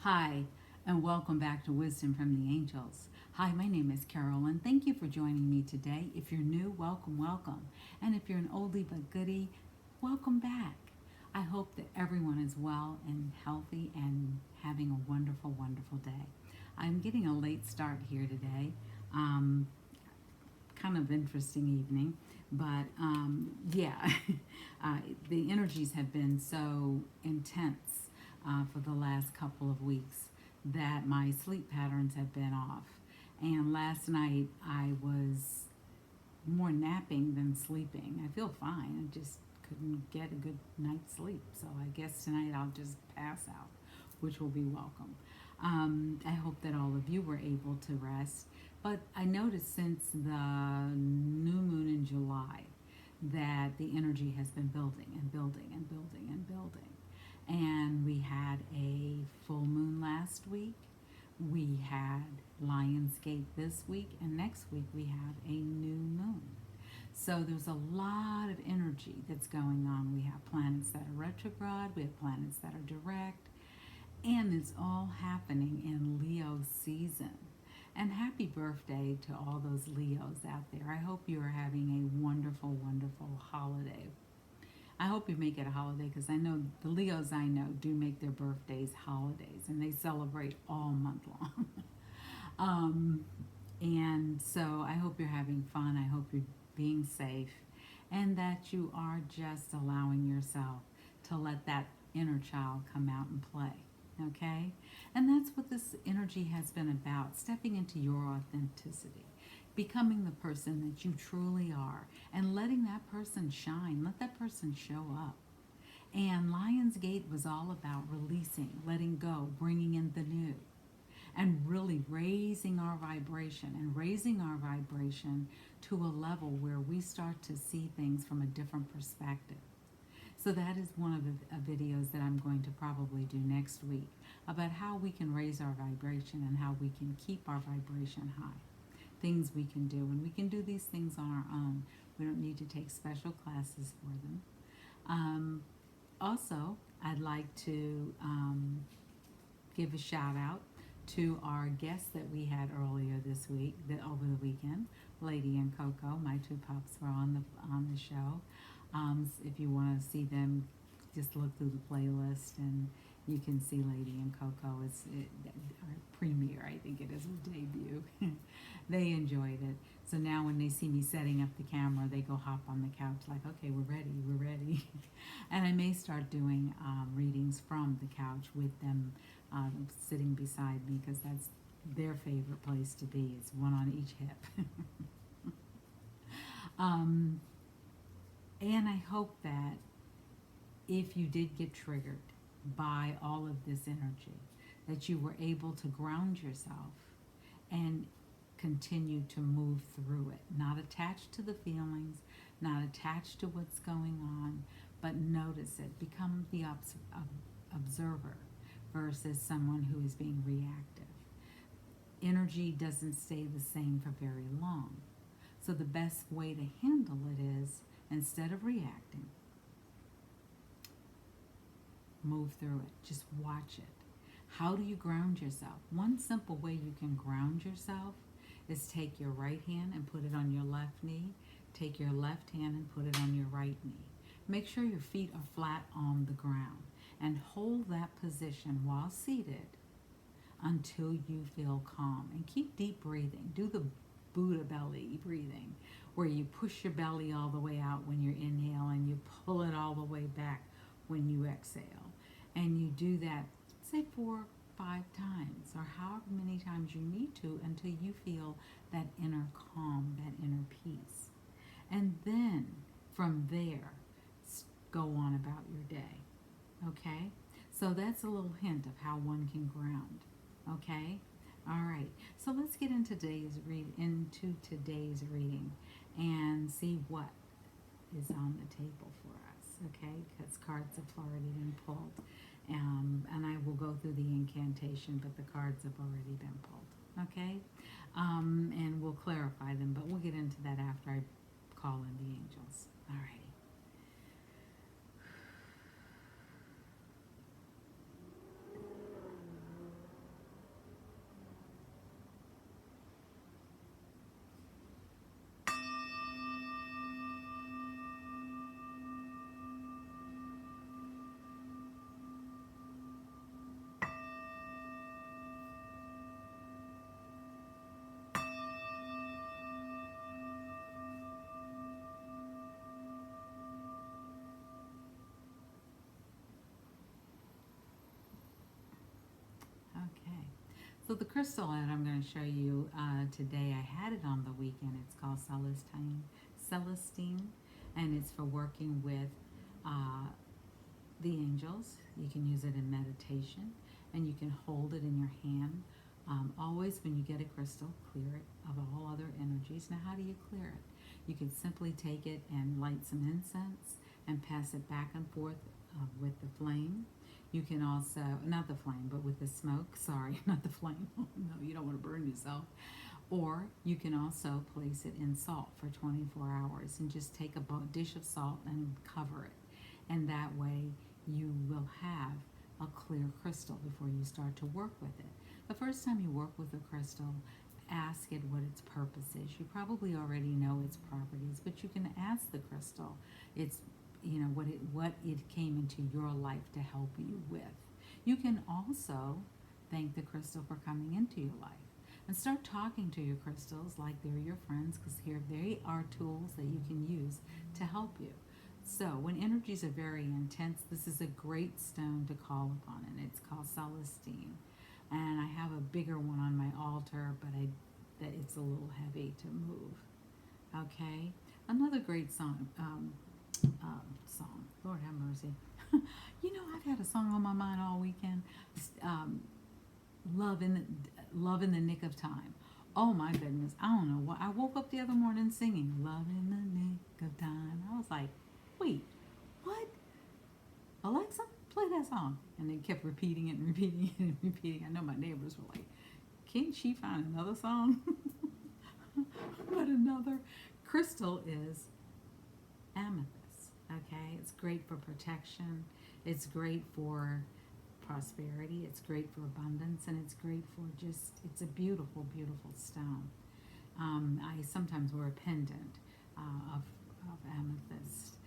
Hi, and welcome back to Wisdom from the Angels. Hi, my name is Carol, and thank you for joining me today. If you're new, welcome, welcome. And if you're an oldie but goodie, welcome back. I hope that everyone is well and healthy and having a wonderful, wonderful day. I'm getting a late start here today. Um, Kind of interesting evening, but yeah, uh, the energies have been so intense for the last couple of weeks that my sleep patterns have been off. And last night I was more napping than sleeping. I feel fine. I just couldn't get a good night's sleep. So I guess tonight I'll just pass out, which will be welcome. I hope that all of you were able to rest. But I noticed since the new moon in July that the energy has been building and building and building and building. And we had a full moon last week. We had Lionsgate this week, and next week we have a new moon. So there's a lot of energy that's going on. We have planets that are retrograde, we have planets that are direct, and it's all happening in Leo season. And happy birthday to all those Leos out there. I hope you are having a wonderful, wonderful holiday. I hope you make it a holiday because I know the Leos I know do make their birthdays holidays and they celebrate all month long. um, and so I hope you're having fun. I hope you're being safe and that you are just allowing yourself to let that inner child come out and play. Okay? And that's what this energy has been about, stepping into your authenticity, becoming the person that you truly are, and letting that person shine, let that person show up. And Lionsgate was all about releasing, letting go, bringing in the new, and really raising our vibration and raising our vibration to a level where we start to see things from a different perspective. So that is one of the videos that I'm going to probably do next week about how we can raise our vibration and how we can keep our vibration high. Things we can do, and we can do these things on our own. We don't need to take special classes for them. Um, Also, I'd like to give a shout out to our guests that we had earlier this week, over the weekend. Lady and Coco, my two pups, were on the show. If you want to see them, just look through the playlist and you can see Lady and Coco. Our premiere, I think it is, a debut. They enjoyed it. So now when they see me setting up the camera, they go hop on the couch like, okay, we're ready. And I may start doing readings from the couch with them sitting beside me because that's their favorite place to be. It's one on each hip. um, and I hope that if you did get triggered by all of this energy, that you were able to ground yourself and continue to move through it, not attached to the feelings, not attached to what's going on, but notice it. Become the observer versus someone who is being reactive. Energy doesn't stay the same for very long. So the best way to handle it is, instead of reacting, move through it. Just watch it. How do you ground yourself? One simple way you can ground yourself is take your right hand and put it on your left knee. Take your left hand and put it on your right knee. Make sure your feet are flat on the ground and hold that position while seated until you feel calm. And keep deep breathing. Do the Buddha belly breathing, where you push your belly all the way out when you inhale and you pull it all the way back when you exhale. And you do that, say 4 or 5 times, or however many times you need to, until you feel that inner calm, that inner peace. And then from there, go on about your day. Okay? So that's a little hint of how one can ground. Okay? All right. So let's get into today's reading and see what is on the table for us. Okay? Because cards have already been pulled. And I will go through the incantation, but the cards have already been pulled. Okay? And we'll clarify them, but we'll get into that after I call in the angels. All righty. Okay. So the crystal that I'm going to show you today, I had it on the weekend. It's called Celestine, and it's for working with uh, the angels. You can use it in meditation, and you can hold it in your hand. Always, when you get a crystal, clear it of all other energies. Now, how do you clear it? You can simply take it and light some incense and pass it back and forth with the flame. You can also, not the flame, but with the smoke. Sorry, not the flame. Oh, no, you don't want to burn yourself. Or you can also place it in salt for 24 hours and just take a dish of salt and cover it. And that way you will have a clear crystal before you start to work with it. The first time you work with a crystal, ask it what its purpose is. You probably already know its properties, but you can ask the crystal its what it came into your life to help you with. You can also thank the crystal for coming into your life and start talking to your crystals like they're your friends, because here they are tools that you can use to help you. So when energies are very intense, this is a great stone to call upon, and it's called Celestine. And I have a bigger one on my altar, but that it's a little heavy to move. Okay, another great song. Lord have mercy. I've had a song on my mind all weekend. Um, Love in the Nick of Time. Oh my goodness, I don't know why. I woke up the other morning singing Love in the Nick of Time. I was like, wait, what? Alexa, play that song. And they kept repeating it and repeating it and repeating. I know my neighbors were like, can't she find another song? But another crystal is amethyst. Okay, it's great for protection. It's great for prosperity. It's great for abundance, and it's great for it's a beautiful, beautiful stone. I sometimes wear a pendant of amethyst,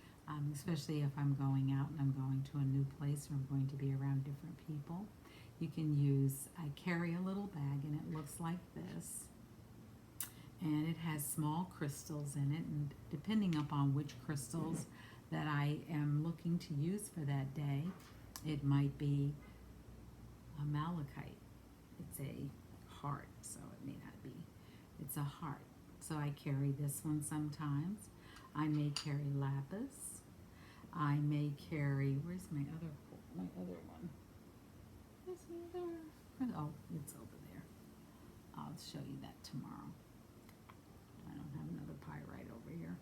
especially if I'm going out and I'm going to a new place or I'm going to be around different people. You can use, I carry a little bag and it looks like this. And it has small crystals in it, and depending upon which crystals that I am looking to use for that day, it might be a malachite. It's a heart, so it may not be. It's a heart. So I carry this one sometimes. I may carry lapis. I may carry, where's my other one? Where's the other? Oh, it's over there. I'll show you that tomorrow. I don't have another pyrite over here.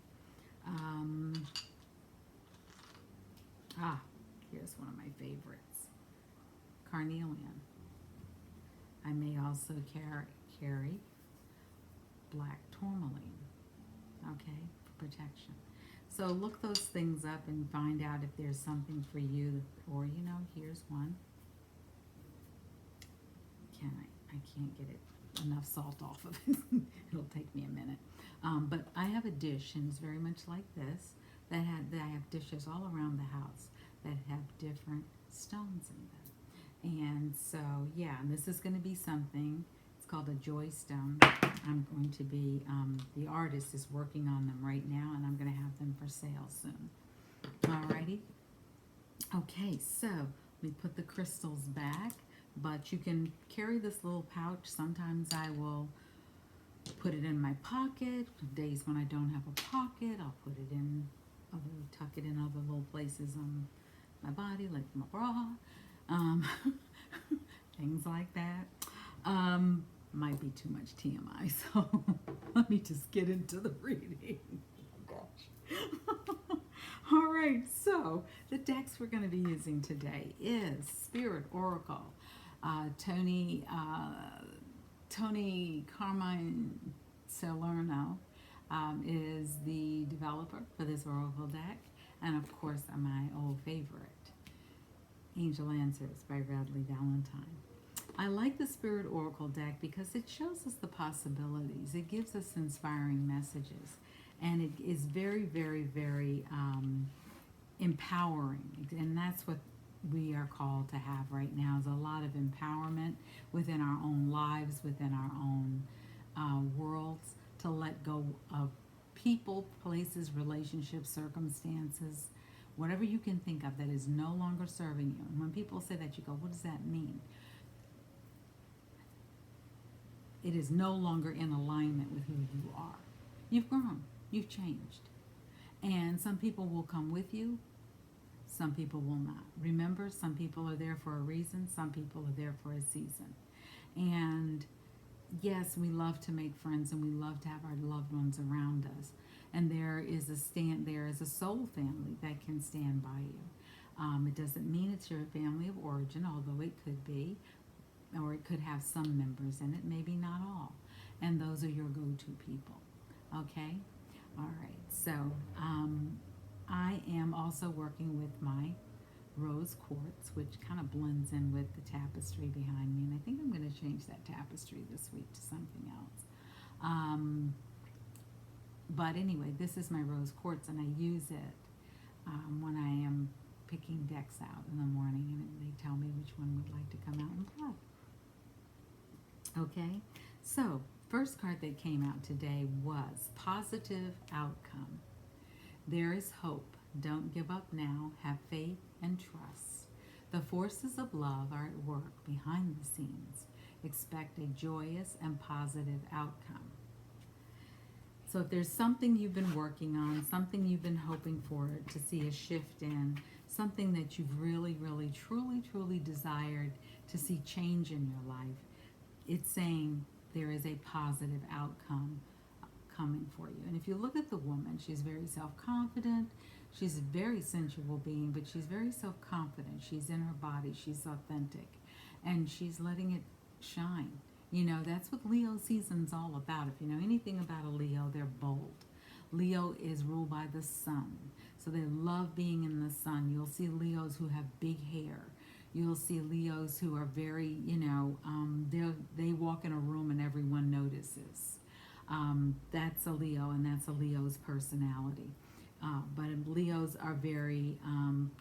Here's one of my favorites. Carnelian. I may also carry black tourmaline, okay, for protection. So look those things up and find out if there's something for you, or here's one. I can't get it enough salt off of it. It'll take me a minute. But I have a dish, and it's very much like this, that I have dishes all around the house that have different stones in them. And so, yeah, and this is going to be something, it's called a joy stone. I'm going to be, the artist is working on them right now, and I'm going to have them for sale soon. Alrighty. Okay, so let me put the crystals back, but you can carry this little pouch. Sometimes I will put it in my pocket. Days when I don't have a pocket, I'll put it in, tuck it in other little places on my body, like my bra, things like that. Might be too much TMI, so let me just get into the reading. Oh gosh. All right, so the decks we're going to be using today is Spirit Oracle. Tony Carmine Salerno is the developer for this Oracle deck, and of course my old favorite, Angel Answers by Radley Valentine. I like the Spirit Oracle deck because it shows us the possibilities. It gives us inspiring messages, and it is very, very, very empowering, and that's what we are called to have right now, is a lot of empowerment within our own lives, within our own worlds, to let go of people, places, relationships, circumstances, whatever you can think of that is no longer serving you. And when people say that, you go, what does that mean? it is no longer in alignment with who you are. You've grown, you've changed. And some people will come with you, some people will not. Remember, some people are there for a reason, some people are there for a season. And yes, we love to make friends and we love to have our loved ones around us. And there is a soul family that can stand by you. It doesn't mean it's your family of origin, although it could be, or it could have some members in it, maybe not all. And those are your go-to people. Okay? All right. So I am also working with my rose quartz, which kind of blends in with the tapestry behind me. And I think I'm going to change that tapestry this week to something else. But anyway, this is my rose quartz, and I use it when I am picking decks out in the morning, and they tell me which one would like to come out and play. Okay, so first card that came out today was Positive Outcome. There is hope. Don't give up now. Have faith and trust. The forces of love are at work behind the scenes. Expect a joyous and positive outcome. So if there's something you've been working on, something you've been hoping for to see a shift in, something that you've really, really, truly, truly desired to see change in your life, it's saying there is a positive outcome coming for you. And if you look at the woman, she's very self-confident. She's a very sensual being, but she's very self-confident. She's in her body. She's authentic. And she's letting it shine. You know, that's what Leo season's all about. If you know anything about a Leo, they're bold. Leo is ruled by the sun. So they love being in the sun. You'll see Leos who have big hair. You'll see Leos who are very, they walk in a room and everyone notices. That's a Leo, and that's a Leo's personality. But Leos are very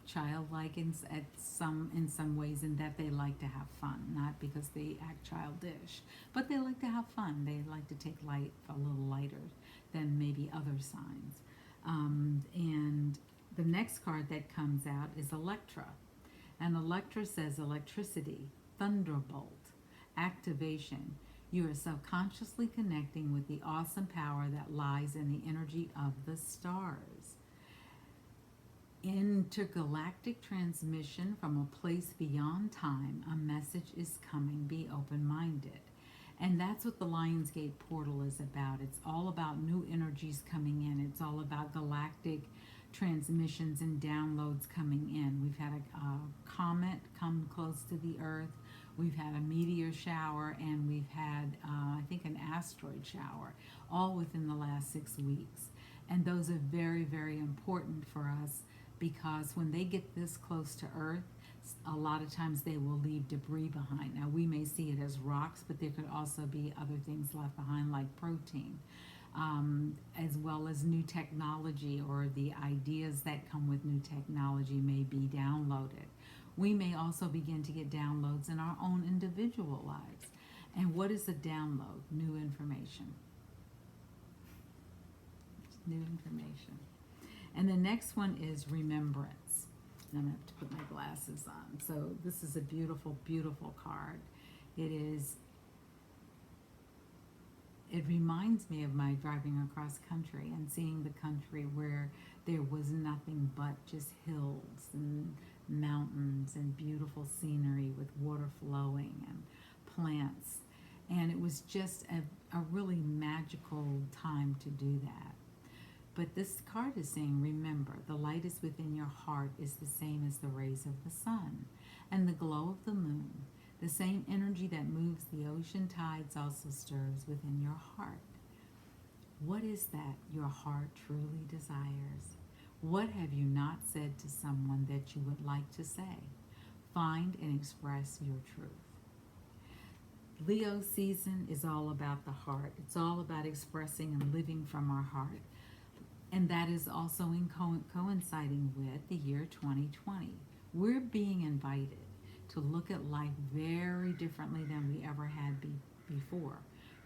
childlike in some ways, in that they like to have fun, not because they act childish, but they like to have fun. They like to take life a little lighter than maybe other signs. And the next card that comes out is Electra. And Electra says electricity, thunderbolt, activation. You are subconsciously connecting with the awesome power that lies in the energy of the stars. Intergalactic transmission from a place beyond time. A message is coming. Be open-minded. And that's what the Lionsgate portal is about. It's all about new energies coming in. It's all about galactic transmissions and downloads coming in. We've had a comet come close to the Earth. We've had a meteor shower, and we've had, I think, an asteroid shower, all within the last 6 weeks. And those are very, very important for us, because when they get this close to Earth, a lot of times they will leave debris behind. Now, we may see it as rocks, but there could also be other things left behind, like protein, as well as new technology, or the ideas that come with new technology may be downloaded. We may also begin to get downloads in our own individual lives. And what is a download? New information. New information. And the next one is remembrance. And I'm going to have to put my glasses on. So this is a beautiful, beautiful card. It reminds me of my driving across country and seeing the country where there was nothing but just hills and mountains and beautiful scenery with water flowing and plants. And it was just a really magical time to do that. But this card is saying, remember, the light is within your heart is the same as the rays of the sun and the glow of the moon. The same energy that moves the ocean tides also stirs within your heart. What is that your heart truly desires? What have you not said to someone that you would like to say? Find and express your truth. Leo season is all about the heart. It's all about expressing and living from our heart. And that is also coinciding with the year 2020. We're being invited to look at life very differently than we ever had before.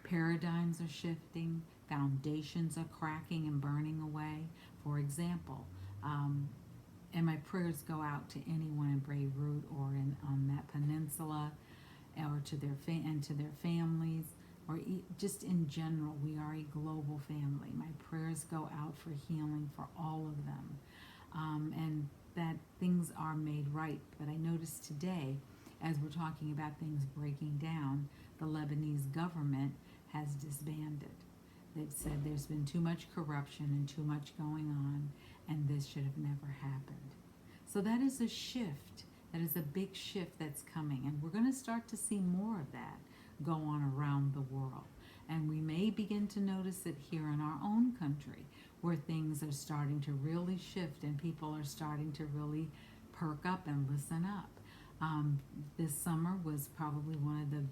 Paradigms are shifting, foundations are cracking and burning away. For example, and my prayers go out to anyone in Beirut or on that peninsula, or to their families. or just in general, we are a global family. My prayers go out for healing for all of them, and that things are made right. But I noticed today, as we're talking about things breaking down, the Lebanese government has disbanded. They've said there's been too much corruption and too much going on, and this should have never happened. So that is a shift. That is a big shift that's coming, and we're going to start to see more of that go on around the world. And we may begin to notice it here in our own country, where things are starting to really shift and people are starting to really perk up and listen up. This summer was probably one of the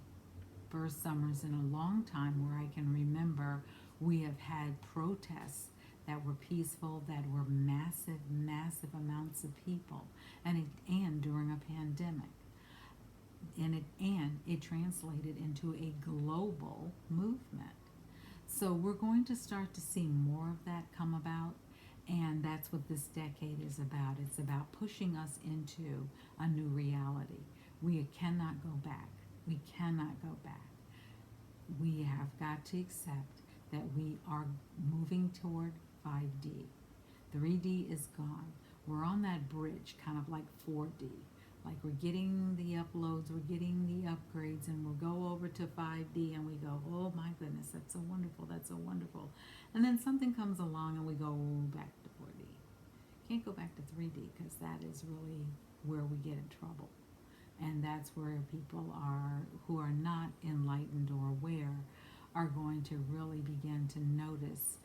first summers in a long time where I can remember we have had protests that were peaceful, that were massive, massive amounts of people, and during a pandemic. And it translated into a global movement. So we're going to start to see more of that come about, and that's what this decade is about. It's about pushing us into a new reality. We cannot go back. We cannot go back. We have got to accept that we are moving toward 5D. 3D is gone. We're on that bridge, kind of like 4D. Like we're getting the uploads, we're getting the upgrades, and we'll go over to 5D and we go, oh my goodness, that's so wonderful, that's so wonderful. And then something comes along and we go back to 4D. Can't go back to 3D because that is really where we get in trouble. And that's where people are who are not enlightened or aware are going to really begin to notice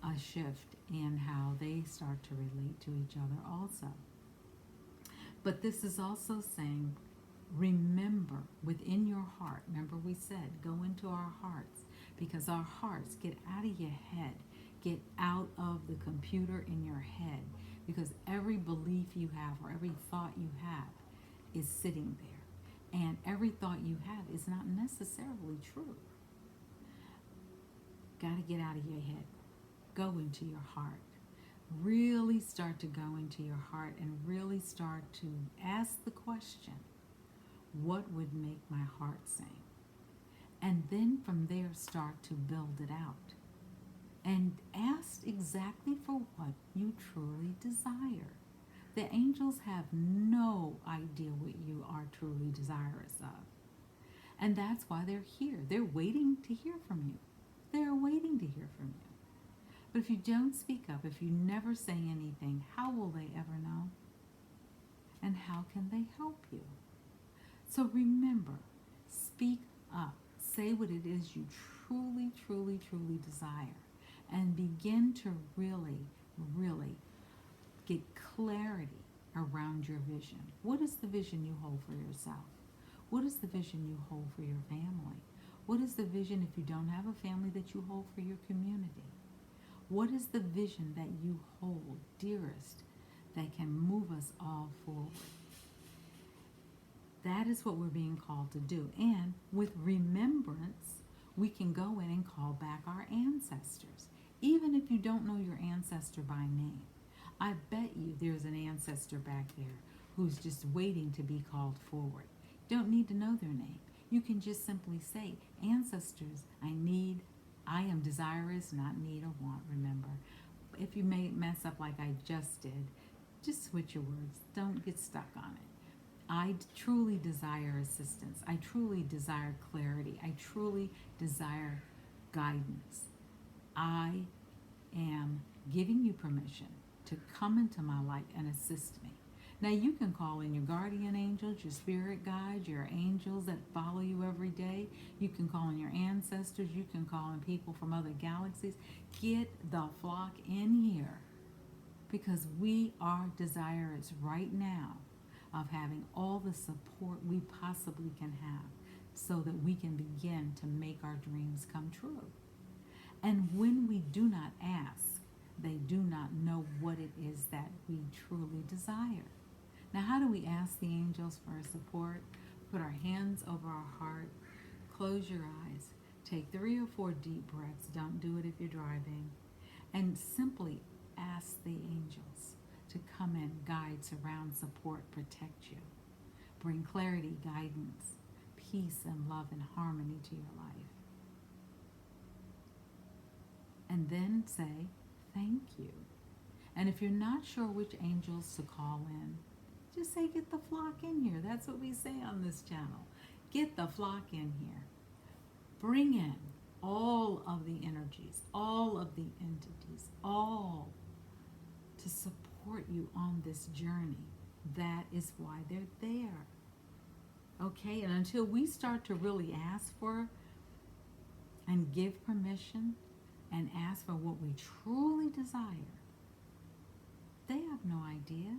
a shift in how they start to relate to each other also. But this is also saying, remember within your heart, remember we said, go into our hearts, because our hearts, get out of your head, get out of the computer in your head, because every belief you have or every thought you have is sitting there. And every thought you have is not necessarily true. Got to get out of your head. Go into your heart. Really start to go into your heart and really start to ask the question, what would make my heart sing? And then from there start to build it out. And ask exactly for what you truly desire. The angels have no idea what you are truly desirous of. And that's why they're here. They're waiting to hear from you. They're waiting to hear from you. But if you don't speak up, if you never say anything, how will they ever know? And how can they help you? So remember, speak up. Say what it is you truly, truly, truly desire. And begin to really, really get clarity around your vision. What is the vision you hold for yourself? What is the vision you hold for your family? What is the vision, if you don't have a family, that you hold for your community? What is the vision that you hold dearest that can move us all forward? That is what we're being called to do. And with remembrance, we can go in and call back our ancestors. Even if you don't know your ancestor by name, I bet you there's an ancestor back there who's just waiting to be called forward. You don't need to know their name. You can just simply say, ancestors, I am desirous, not need or want, remember. If you may mess up like I just did, just switch your words. Don't get stuck on it. I truly desire assistance. I truly desire clarity. I truly desire guidance. I am giving you permission to come into my life and assist me. Now you can call in your guardian angels, your spirit guides, your angels that follow you every day. You can call in your ancestors. You can call in people from other galaxies. Get the flock in here, because we are desirous right now of having all the support we possibly can have so that we can begin to make our dreams come true. And when we do not ask, they do not know what it is that we truly desire. Now, how do we ask the angels for support? Put our hands over our heart, close your eyes, take 3 or 4 deep breaths. Don't do it if you're driving. And simply ask the angels to come in, guide, surround, support, protect you. Bring clarity, guidance, peace, and love and harmony to your life. and then say thank you. And if you're not sure which angels to call in, just say, get the flock in here. That's what we say on this channel. Get the flock in here. Bring in all of the energies, all of the entities, all to support you on this journey. That is why they're there. Okay? And until we start to really ask for and give permission and ask for what we truly desire, they have no idea.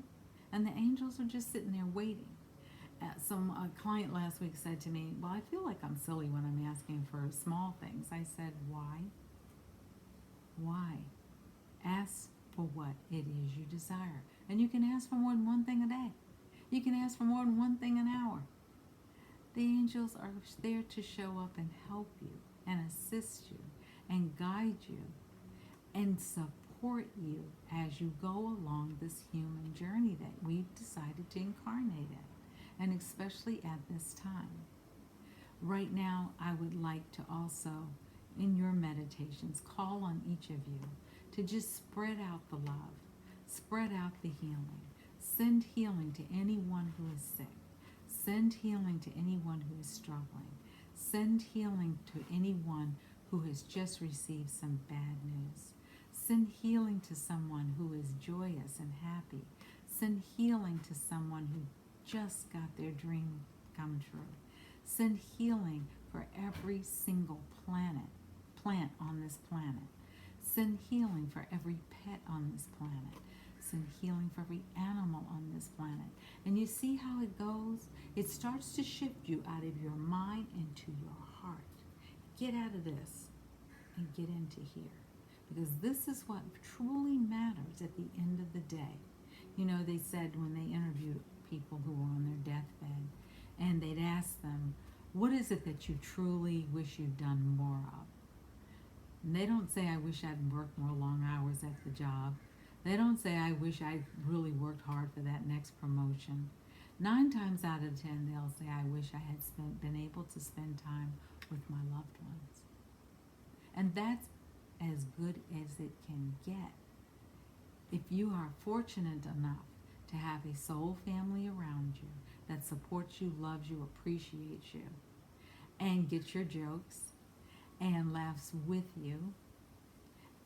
And the angels are just sitting there waiting. A client last week said to me, well, I feel like I'm silly when I'm asking for small things. I said, why? Why? Ask for what it is you desire. And you can ask for more than one thing a day. You can ask for more than one thing an hour. The angels are there to show up and help you and assist you and guide you and support you as you go along this human journey that we've decided to incarnate in, and especially at this time. Right now, I would like to also, in your meditations, call on each of you to just spread out the love, spread out the healing, send healing to anyone who is sick, send healing to anyone who is struggling, send healing to anyone who has just received some bad news. Send healing to someone who is joyous and happy. Send healing to someone who just got their dream come true. Send healing for every single plant on this planet. Send healing for every pet on this planet. Send healing for every animal on this planet. And you see how it goes? It starts to shift you out of your mind into your heart. Get out of this and get into here. Because this is what truly matters at the end of the day. You know, they said when they interviewed people who were on their deathbed, and they'd ask them, what is it that you truly wish you'd done more of? And they don't say, I wish I'd worked more long hours at the job. They don't say, I wish I'd really worked hard for that next promotion. 9 times out of 10, they'll say, I wish I had been able to spend time with my loved ones. And that's as good as it can get. If you are fortunate enough to have a soul family around you that supports you, loves you, appreciates you, and gets your jokes and laughs with you,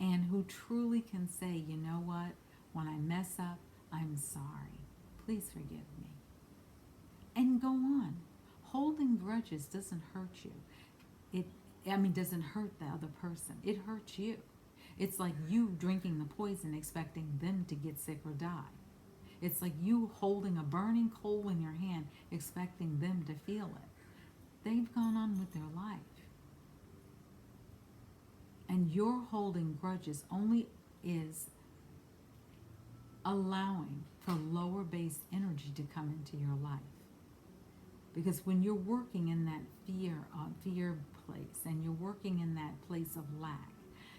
and who truly can say, you know what, when I mess up, I'm sorry. Please forgive me. And go on. Holding grudges doesn't hurt you. Doesn't hurt the other person. It hurts you. It's like you drinking the poison expecting them to get sick or die. It's like you holding a burning coal in your hand expecting them to feel it. They've gone on with their life. And your holding grudges only is allowing for lower base energy to come into your life. Because when you're working in that fear place, and you're working in that place of lack,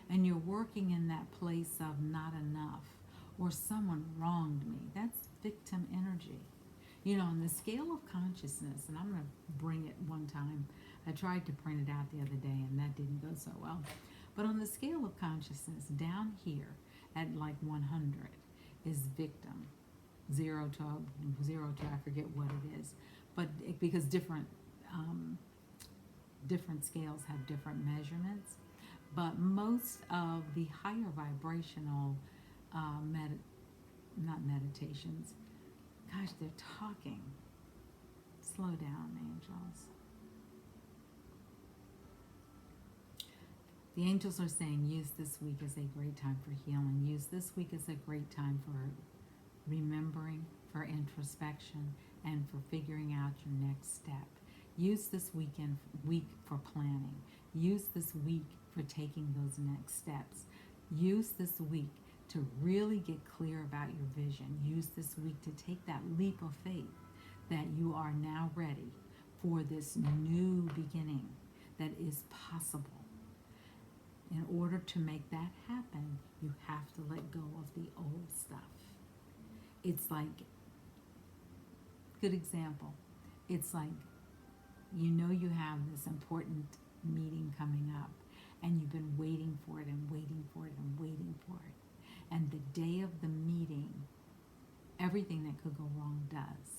and you're working in that place of not enough, or someone wronged me, that's victim energy. You know, on the scale of consciousness, and I'm going to bring it one time. I tried to print it out the other day, and that didn't go so well. But on the scale of consciousness, down here at like 100 is victim. 0 to I forget what it is. But because different scales have different measurements, but most of the higher vibrational not meditations, gosh, they're talking. Slow down, angels. The angels are saying use this week as a great time for healing. Use this week as a great time for remembering, for introspection, and for figuring out your next step. Use this week for planning. Use this week for taking those next steps. Use this week to really get clear about your vision. Use this week to take that leap of faith that you are now ready for this new beginning that is possible. In order to make that happen, you have to let go of the old stuff. It's like, good example, it's like, you know, you have this important meeting coming up, and you've been waiting for it and waiting for it and waiting for it. And the day of the meeting, everything that could go wrong does.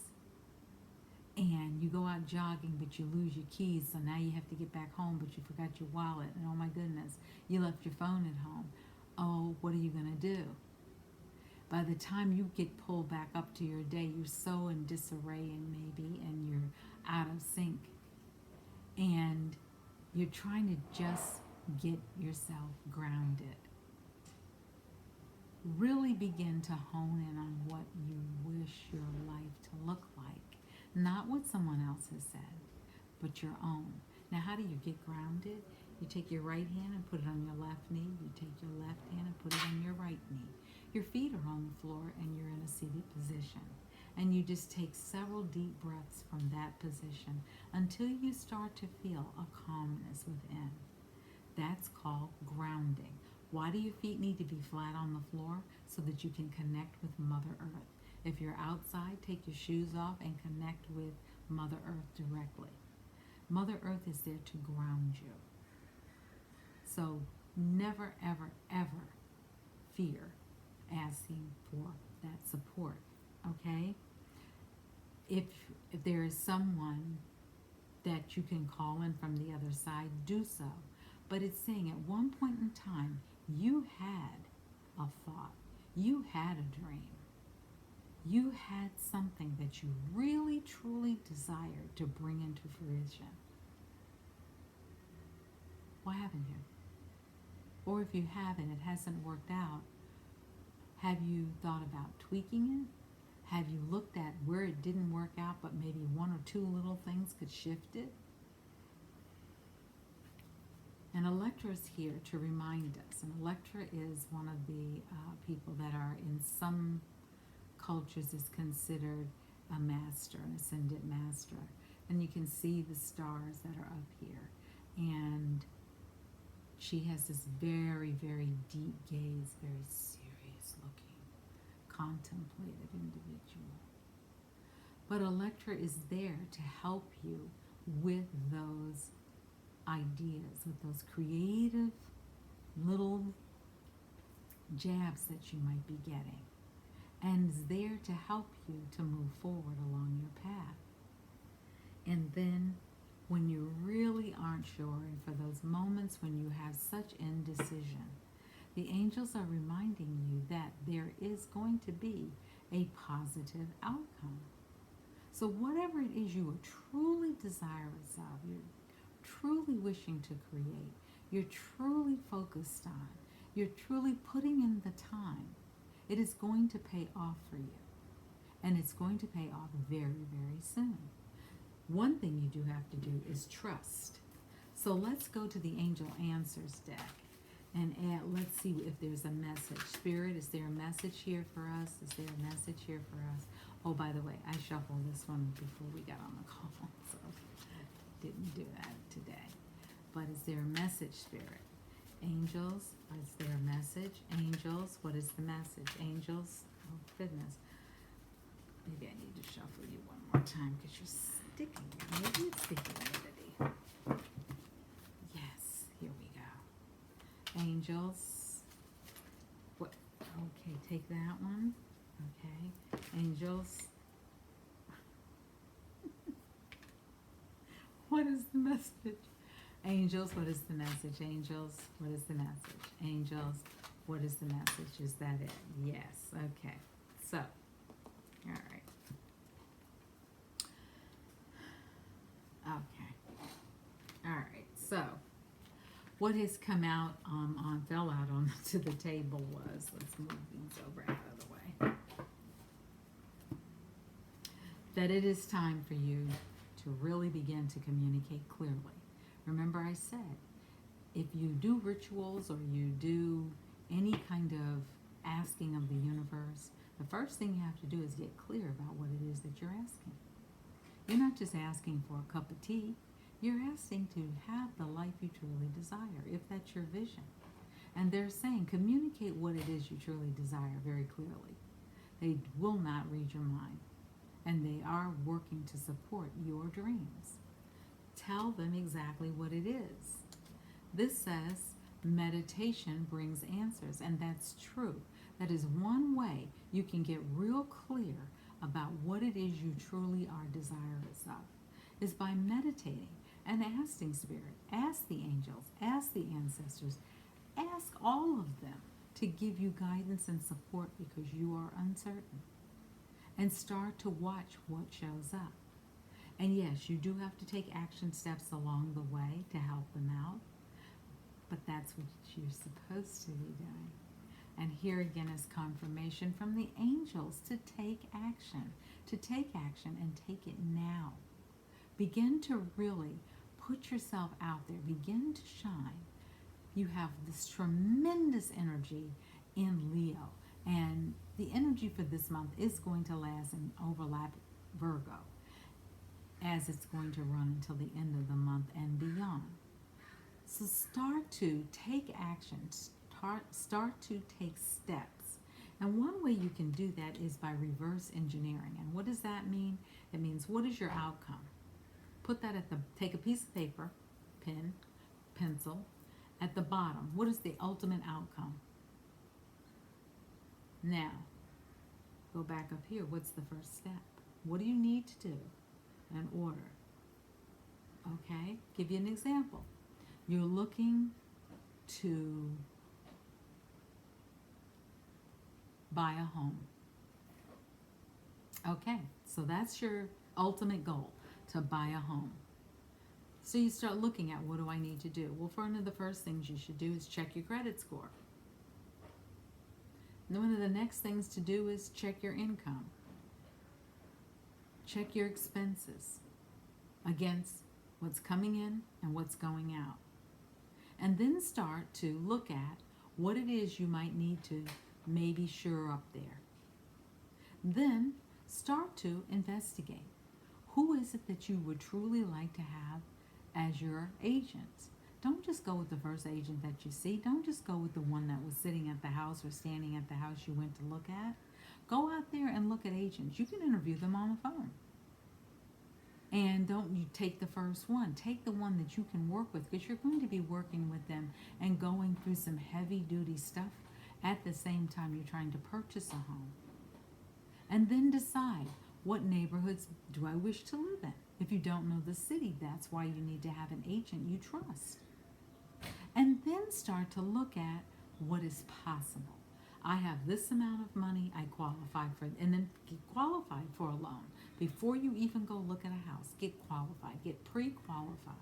And you go out jogging, but you lose your keys, so now you have to get back home, but you forgot your wallet, and oh my goodness, you left your phone at home. Oh, what are you going to do? By the time you get pulled back up to your day, you're so in disarray and you're out of sync. And you're trying to just get yourself grounded. Really begin to hone in on what you wish your life to look like. Not what someone else has said, but your own. Now, how do you get grounded? You take your right hand and put it on your left knee. You take your left hand and put it on your right knee. Your feet are on the floor and you're in a seated position. And you just take several deep breaths from that position until you start to feel a calmness within. That's called grounding. Why do your feet need to be flat on the floor? So that you can connect with Mother Earth. If you're outside, take your shoes off and connect with Mother Earth directly. Mother Earth is there to ground you. So never, ever, ever fear asking for that support, okay? If there is someone that you can call in from the other side, do so. But it's saying at one point in time, you had a thought, you had a dream, you had something that you really, truly desired to bring into fruition. Why haven't you? Or if you haven't, it hasn't worked out, have you thought about tweaking it? Have you looked at where it didn't work out, but maybe one or two little things could shift it? And Electra is here to remind us. And Electra is one of the people that are in some cultures is considered a master, an ascended master. And you can see the stars that are up here. And she has this very, very deep gaze, very serious looking, contemplative individual. But Electra is there to help you with those ideas, with those creative little jabs that you might be getting, and is there to help you to move forward along your path. And then when you really aren't sure, and for those moments when you have such indecision, the angels are reminding you that there is going to be a positive outcome. So whatever it is you are truly desirous of, you're truly wishing to create, you're truly focused on, you're truly putting in the time, it is going to pay off for you. And it's going to pay off very, very soon. One thing you do have to do is trust. So let's go to the Angel Answers deck and let's see if there's a message. Spirit, is there a message here for us? Is there a message here for us? Oh, by the way, I shuffled this one before we got on the call, so didn't do that today. But is there a message, Spirit? Angels, is there a message? Angels, what is the message? Angels, oh goodness. Maybe I need to shuffle you one more time because you're sticking. Maybe it's the humidity. Yes, here we go. Angels, what? Okay, take that one. Okay, angels. What is the message? Angels, what is the message? Angels, what is the message? Angels, what is the message? Is that it? Yes. Okay. So, all right. Okay. All right. So, what has come out fell out onto the table was, let's move these over out of the way, that it is time for you to really begin to communicate clearly. Remember I said, if you do rituals or you do any kind of asking of the universe, the first thing you have to do is get clear about what it is that you're asking. You're not just asking for a cup of tea. You're asking to have the life you truly desire, if that's your vision. And they're saying, communicate what it is you truly desire very clearly. They will not read your mind. And they are working to support your dreams. Tell them exactly what it is. This says, meditation brings answers, and that's true. That is one way you can get real clear about what it is you truly are desirous of, is by meditating and asking Spirit, ask the angels, ask the ancestors, ask all of them to give you guidance and support because you are uncertain. And start to watch what shows up. And yes, you do have to take action steps along the way to help them out, but that's what you're supposed to be doing. And here again is confirmation from the angels to take action and take it now. Begin to really put yourself out there. Begin to shine. You have this tremendous energy in Leo, and the energy for this month is going to last and overlap Virgo, as it's going to run until the end of the month and beyond. So start to take action, start to take steps. And one way you can do that is by reverse engineering. And what does that mean? It means, what is your outcome? Put that take a piece of paper, pen, pencil, at the bottom. What is the ultimate outcome? Now, go back up here. What's the first step? What do you need to do in order? Okay, give you an example. You're looking to buy a home. Okay, so that's your ultimate goal, to buy a home. So you start looking at, what do I need to do? Well, one of the first things you should do is check your credit score. And one of the next things to do is check your income. Check your expenses against what's coming in and what's going out. And then start to look at what it is you might need to maybe shore up there. Then start to investigate. Who is it that you would truly like to have as your agent? Don't just go with the first agent that you see. Don't just go with the one that was sitting at the house or standing at the house you went to look at. Go out there and look at agents. You can interview them on the phone. And don't you take the first one. Take the one that you can work with, because you're going to be working with them and going through some heavy duty stuff at the same time you're trying to purchase a home. And then decide, what neighborhoods do I wish to live in? If you don't know the city, that's why you need to have an agent you trust. And then start to look at what is possible. I have this amount of money, I qualify for, and then get qualified for a loan. Before you even go look at a house, get qualified, get pre-qualified.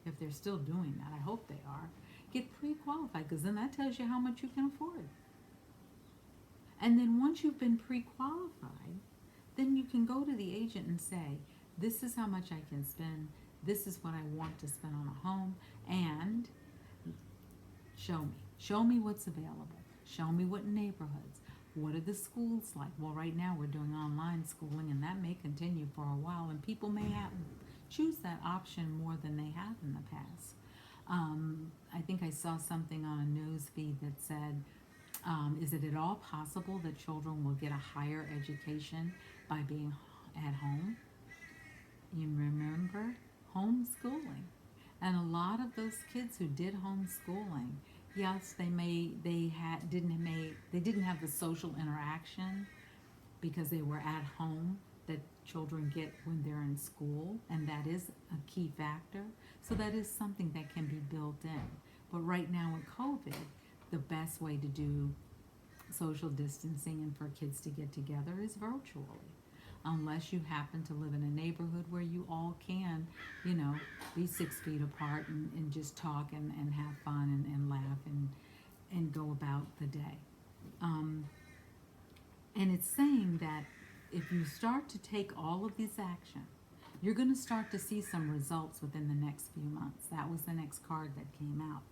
If they're still doing that, I hope they are. Get pre-qualified, because then that tells you how much you can afford. And then once you've been pre-qualified, then you can go to the agent and say, this is how much I can spend, this is what I want to spend on a home, and show me what's available. Show me what neighborhoods. What are the schools like? Well, right now we're doing online schooling, and that may continue for a while, and people may choose that option more than they have in the past. I think I saw something on a news feed that said, is it at all possible that children will get a higher education by being at home? You remember homeschooling. And a lot of those kids who did homeschooling, yes, they didn't have the social interaction because they were at home that children get when they're in school, and that is a key factor. So that is something that can be built in. But right now with COVID, the best way to do social distancing and for kids to get together is virtually. Unless you happen to live in a neighborhood where you all can, be 6 feet apart and just talk and have fun and laugh and go about the day. And it's saying that if you start to take all of these actions, you're going to start to see some results within the next few months. That was the next card that came out.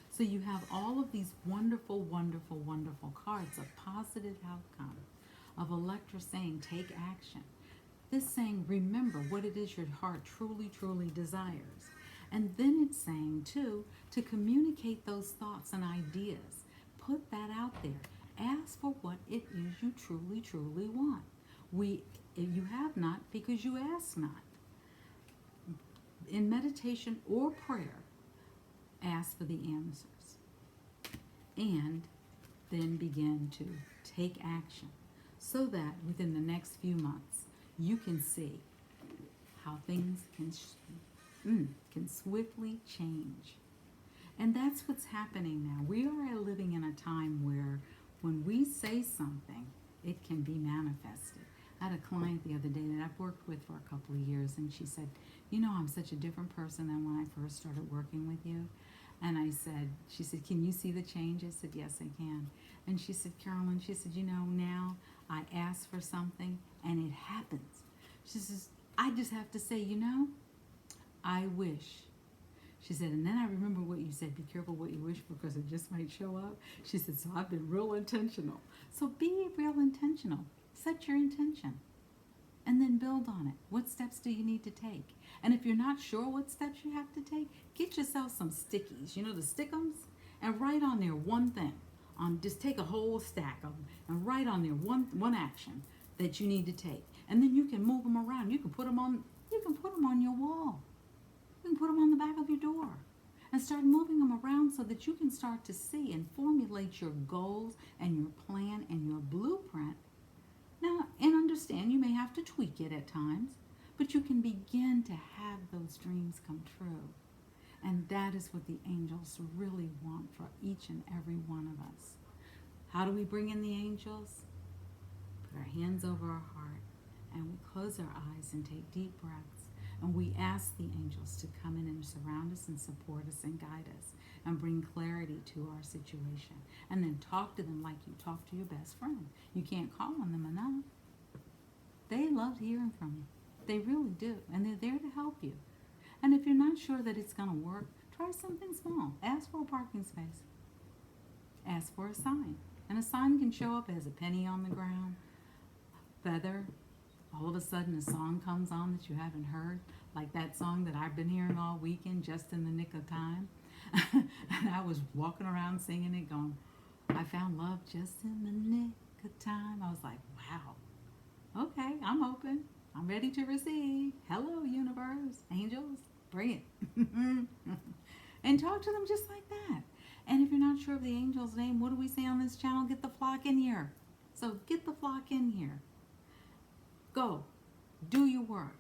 So you have all of these wonderful, wonderful, wonderful cards of positive outcome, of Electra saying, take action. This saying, remember what it is your heart truly, truly desires. And then it's saying, too, to communicate those thoughts and ideas. Put that out there. Ask for what it is you truly, truly want. You have not because you ask not. In meditation or prayer, ask for the answers. and then begin to take action so that within the next few months you can see how things can swiftly change. And that's what's happening now. We are living in a time where when we say something, it can be manifested. I had a client the other day that I've worked with for a couple of years, and she said, "You know, I'm such a different person than when I first started working with you." And she said, "Can you see the change?" I said, "Yes, I can." And she said, "Carolyn," she said, "You know, now I ask for something and it happens." She says, "I just have to say, you know, I wish." She said, "And then I remember what you said, be careful what you wish for because it just might show up." She said, "So I've been real intentional." So be real intentional. Set your intention and then build on it. What steps do you need to take? And if you're not sure what steps you have to take, get yourself some stickies, you know, the stickums, and write on there one thing. Just take a whole stack of them and write on there one action that you need to take. And then you can move them around. You can put them on your wall. You can put them on the back of your door and start moving them around so that you can start to see and formulate your goals and your plan and your blueprint. Now, and understand you may have to tweak it at times, but you can begin to have those dreams come true. And that is what the angels really want for each and every one of us. How do we bring in the angels? Put our hands over our heart and we close our eyes and take deep breaths. And we ask the angels to come in and surround us and support us and guide us and bring clarity to our situation. And then talk to them like you talk to your best friend. You can't call on them enough. They love hearing from you. They really do. And they're there to help you. And if you're not sure that it's going to work, try something small. Ask for a parking space. Ask for a sign. And a sign can show up as a penny on the ground, feather. All of a sudden a song comes on that you haven't heard, like that song that I've been hearing all weekend, Just in the Nick of Time. And I was walking around singing it going, "I found love just in the nick of time." I was like, wow, okay, I'm open. I'm ready to receive. Hello, universe, angels, bring it. And talk to them just like that. And if you're not sure of the angel's name, what do we say on this channel? Get the flock in here. So get the flock in here. Go, do your work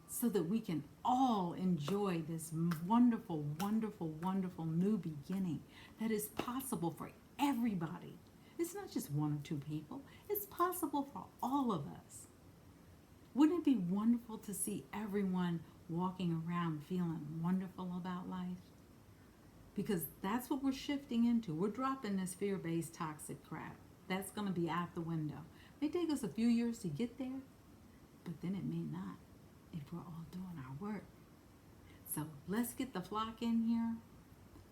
so that we can all enjoy this wonderful, wonderful, wonderful new beginning that is possible for everybody. It's not just one or two people. It's possible for all of us. Wouldn't it be wonderful to see everyone walking around feeling wonderful about life? Because that's what we're shifting into. We're dropping this fear-based toxic crap. That's going to be out the window. It may take us a few years to get there, but then it may not if we're all doing our work. So let's get the flock in here.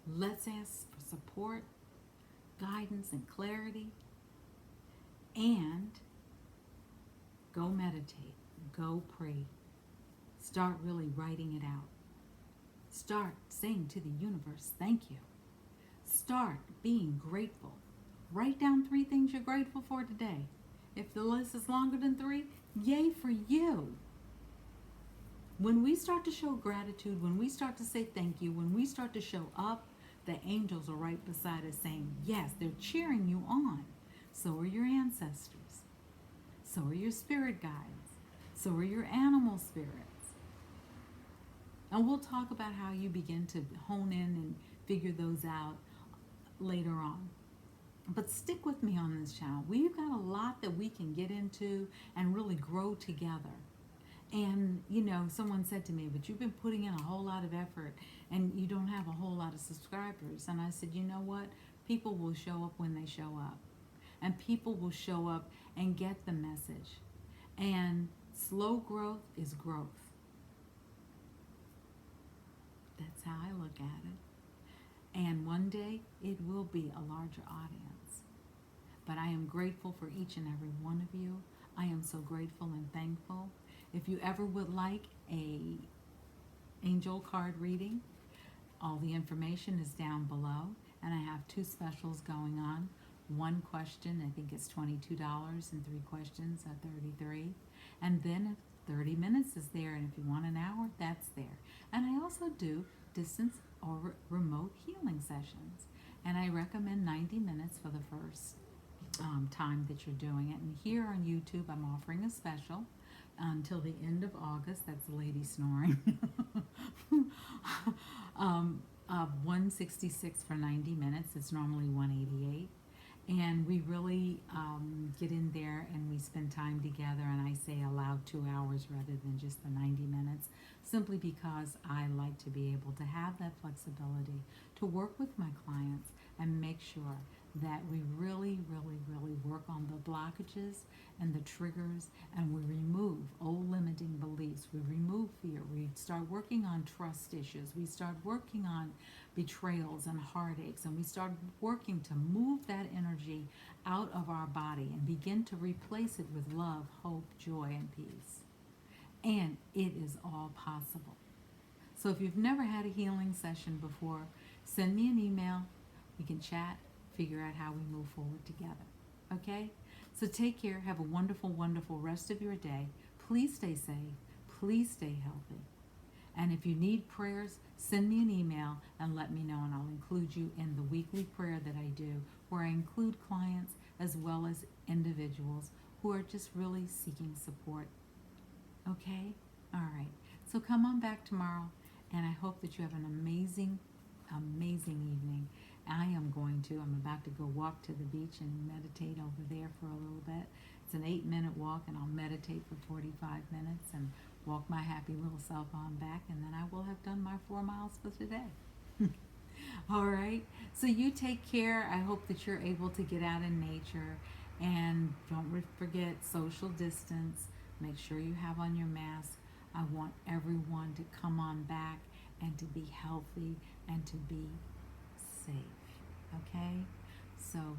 Let's ask for support, guidance, and clarity. And go meditate. Go pray. Start really writing it out. Start saying to the universe, thank you. Start being grateful. Write down 3 things you're grateful for today. If the list is longer than 3, yay for you. When we start to show gratitude, when we start to say thank you, when we start to show up, the angels are right beside us saying, yes, they're cheering you on. So are your ancestors. So are your spirit guides. So are your animal spirits. And we'll talk about how you begin to hone in and figure those out later on. But stick with me on this channel. We've got a lot that we can get into and really grow together. And, you know, someone said to me, but you've been putting in a whole lot of effort and you don't have a whole lot of subscribers. And I said, you know what? People will show up when they show up. And people will show up and get the message. And slow growth is growth. That's how I look at it. And one day it will be a larger audience. But I am grateful for each and every one of you. I am so grateful and thankful. If you ever would like a angel card reading, all the information is down below. And I have 2 specials going on. 1 question, I think it's $22, and 3 questions at $33. And then 30 minutes is there, and if you want an hour, that's there. And I also do distance or remote healing sessions. And I recommend 90 minutes for the first time that you're doing it. And here on YouTube, I'm offering a special until the end of August. That's the lady snoring. 166 for 90 minutes. It's normally 188. And we really get in there and we spend time together. And I say allow 2 hours rather than just the 90 minutes, simply because I like to be able to have that flexibility to work with my clients and make sure that we really, really, really work on the blockages and the triggers, and we remove old limiting beliefs. We remove fear. We start working on trust issues. We start working on betrayals and heartaches, and we start working to move that energy out of our body and begin to replace it with love, hope, joy, and peace. And it is all possible. So if you've never had a healing session before, send me an email. We can chat, figure out how we move forward together. Okay? So take care. Have a wonderful, wonderful rest of your day. Please stay safe. Please stay healthy. And if you need prayers, send me an email and let me know, and I'll include you in the weekly prayer that I do, where I include clients as well as individuals who are just really seeking support. Okay? All right. So come on back tomorrow, and I hope that you have an amazing, amazing evening. I'm about to go walk to the beach and meditate over there for a little bit. It's an 8-minute walk, and I'll meditate for 45 minutes and walk my happy little self on back, and then I will have done my 4 miles for today. All right. So you take care. I hope that you're able to get out in nature, and don't forget social distance. Make sure you have on your mask. I want everyone to come on back and to be healthy and to be safe. Okay? So,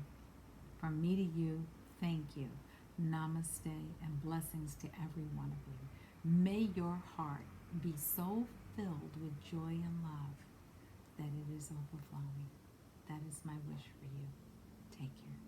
from me to you, thank you. Namaste and blessings to every one of you. May your heart be so filled with joy and love that it is overflowing. That is my wish for you. Take care.